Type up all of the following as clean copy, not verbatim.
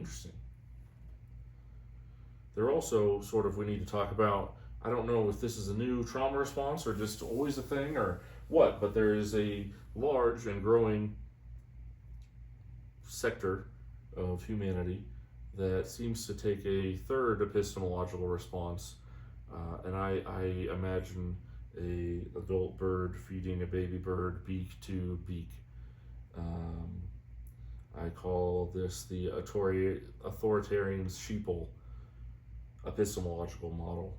interesting. They're also sort of, we need to talk about, I don't know if this is a new trauma response or just always a thing or what, but there is a large and growing sector of humanity that seems to take a third epistemological response. And I imagine a adult bird feeding a baby bird beak to beak. I call this the authoritarian sheeple epistemological model.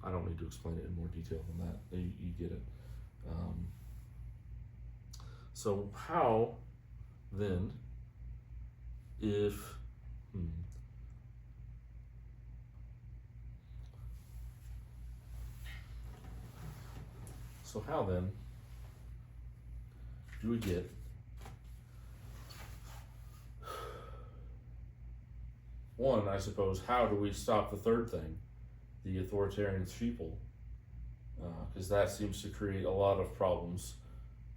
I don't need to explain it in more detail than that. You get it. So how then, so how then do we get one, I suppose, how do we stop the third thing, the authoritarian sheeple? Because that seems to create a lot of problems,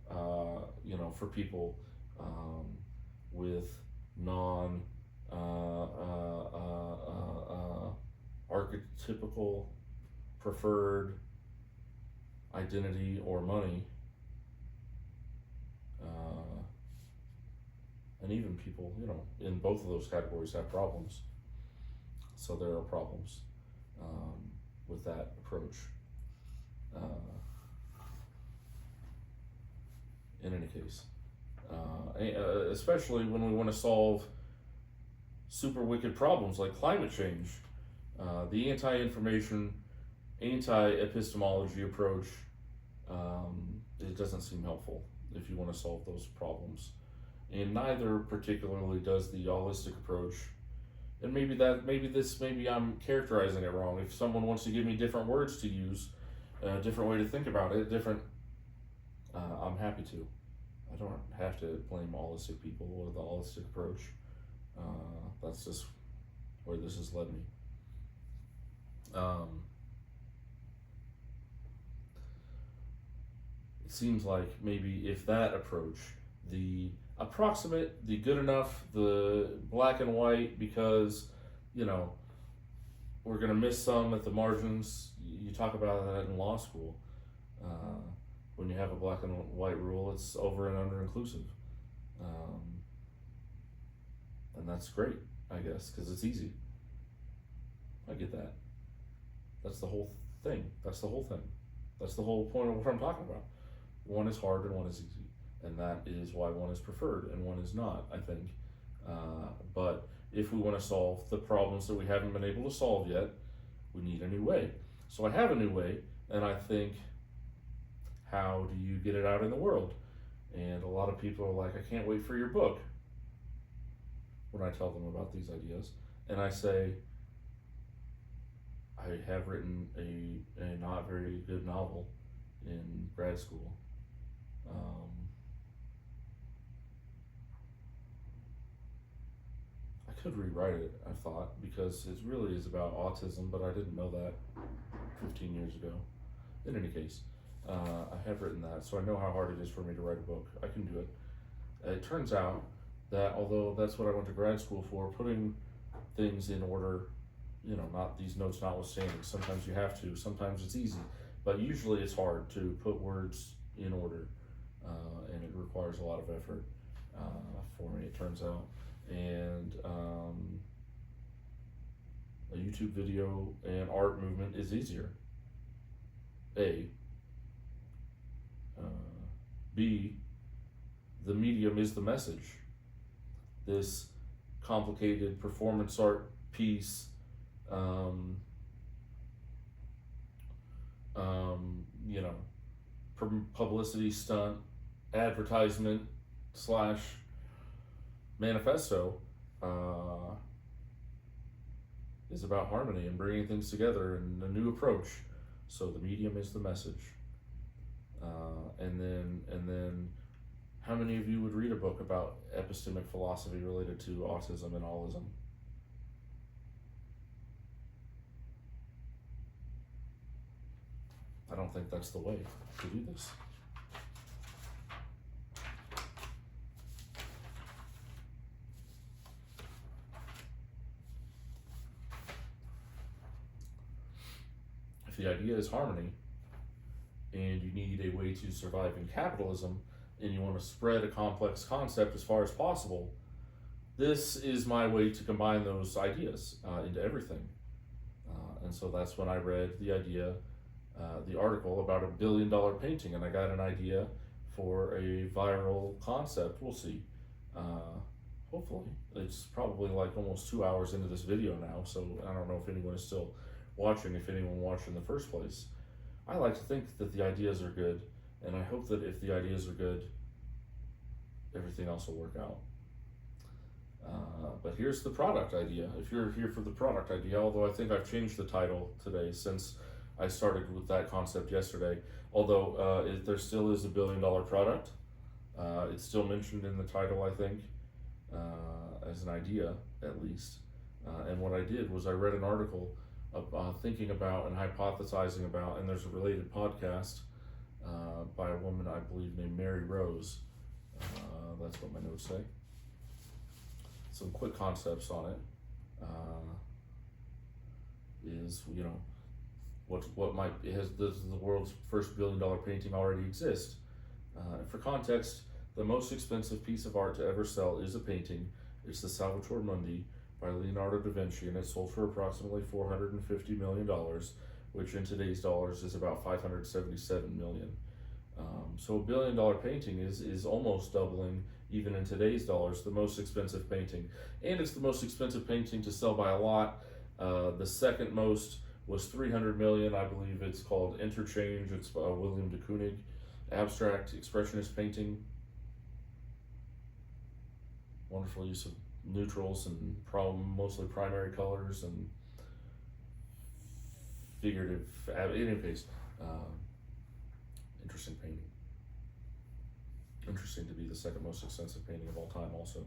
for people with archetypical preferred identity or money, and even people, in both of those categories have problems. So there are problems with that approach. In any case, especially when we want to solve super wicked problems like climate change, the anti-information, anti-epistemology approach, it doesn't seem helpful if you want to solve those problems. And neither particularly does the holistic approach. And maybe I'm characterizing it wrong. If someone wants to give me different words to use, a different way to think about it, I'm happy to. I don't have to blame holistic people or the holistic approach. That's just where this has led me. It seems like maybe if that approach, the approximate, the good enough, the black and white, because, we're going to miss some at the margins. You talk about that in law school. When you have a black and white rule, it's over and under inclusive. And that's great, I guess, because it's easy. I get that. That's the whole thing. That's the whole point of what I'm talking about. One is hard and one is easy. And that is why one is preferred and one is not, I think. But if we want to solve the problems that we haven't been able to solve yet, we need a new way. So I have a new way, and I think, how do you get it out in the world? And a lot of people are like, I can't wait for your book, when I tell them about these ideas. And I say, I have written a not very good novel in grad school. I could rewrite it, I thought, because it really is about autism, but I didn't know that 15 years ago. In any case, I have written that, so I know how hard it is for me to write a book. I can do it. It turns out that although that's what I went to grad school for, putting things in order, not these notes notwithstanding, sometimes you have to, sometimes it's easy, but usually it's hard to put words in order, and it requires a lot of effort for me, it turns out. And a YouTube video and art movement is easier. A. B. The medium is the message. This complicated performance art piece, publicity stunt, advertisement / manifesto, is about harmony and bringing things together and a new approach. So the medium is the message. And then how many of you would read a book about epistemic philosophy related to autism and allism? I don't think that's the way to do this. if the idea is harmony, and you need a way to survive in capitalism, and you want to spread a complex concept as far as possible, this is my way to combine those ideas into everything. And so that's when I read the article about $1 billion painting, and I got an idea for a viral concept. We'll see. Hopefully. It's probably like almost 2 hours into this video now, so I don't know if anyone is still watching, if anyone watched in the first place. I like to think that the ideas are good, and I hope that if the ideas are good, everything else will work out. But here's the product idea. If you're here for the product idea, although I think I've changed the title today since I started with that concept yesterday, although there still is $1 billion product. It's still mentioned in the title, I think, as an idea, at least. And what I did was I read an article thinking about and hypothesizing about, and there's a related podcast by a woman, I believe, named Mary Rose. That's what my notes say. Some quick concepts on it is, what might, this is the world's first $1 billion painting already exist. For context, the most expensive piece of art to ever sell is a painting. It's the Salvator Mundi by Leonardo da Vinci, and it sold for approximately $450 million, which in today's dollars is about $577 million. So $1 billion painting is almost doubling, even in today's dollars, the most expensive painting. And it's the most expensive painting to sell by a lot. The second most was $300 million. I believe it's called Interchange. It's William de Kooning, abstract expressionist painting. Wonderful use of neutrals and mostly primary colors and figurative. In any case, interesting painting. Interesting to be the second most expensive painting of all time, also.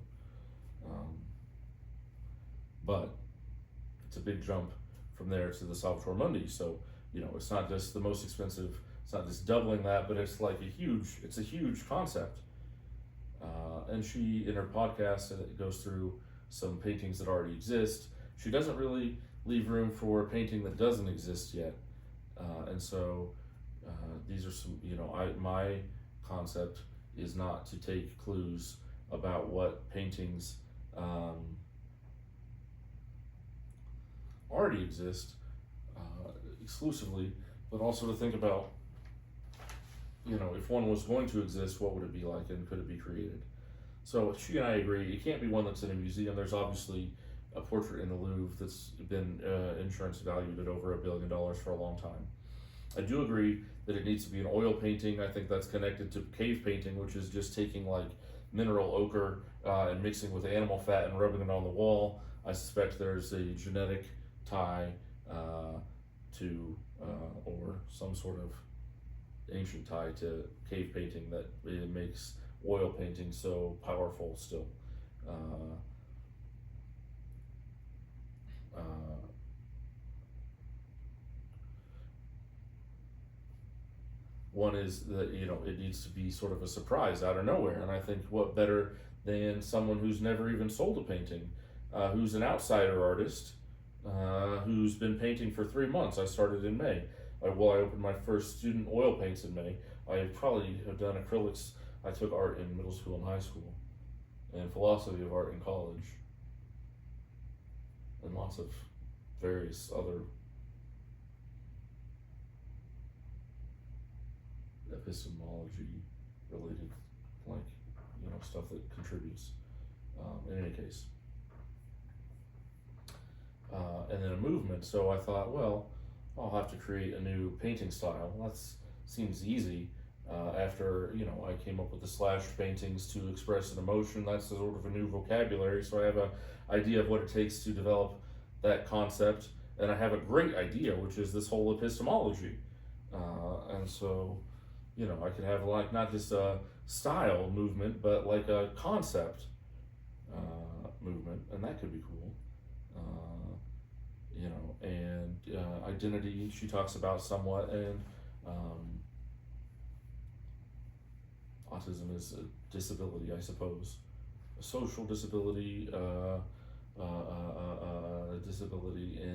But it's a big jump from there to the Salvator Mundi. So it's not just the most expensive. It's not just doubling that, but it's like it's a huge concept. And she, in her podcast, it goes through some paintings that already exist. She doesn't really leave room for a painting that doesn't exist yet. And so these are some, my concept is not to take clues about what paintings already exist exclusively, but also to think about, if one was going to exist, what would it be like and could it be created? So she and I agree, it can't be one that's in a museum. There's obviously a portrait in the Louvre that's been insurance valued at over $1 billion for a long time. I do agree that it needs to be an oil painting. I think that's connected to cave painting, which is just taking like mineral ochre and mixing with animal fat and rubbing it on the wall. I suspect there's a genetic tie to or some sort of ancient tie to cave painting that it makes oil painting so powerful still. One is that it needs to be sort of a surprise out of nowhere, and I think what better than someone who's never even sold a painting, who's an outsider artist, who's been painting for 3 months. I started in May. I opened my first student oil paints in May. I probably have done acrylics. I took art in middle school and high school, and philosophy of art in college, and lots of various other epistemology related, stuff that contributes. In any case, and then a movement. So I thought, well, I'll have to create a new painting style. That seems easy. After I came up with the slash paintings to express an emotion, that's sort of a new vocabulary. So I have an idea of what it takes to develop that concept, and I have a great idea, which is this whole epistemology. And so, I could have like not just a style movement, but like a concept movement, and that could be cool. And identity, she talks about somewhat, and autism is a disability, I suppose, a social disability, disability in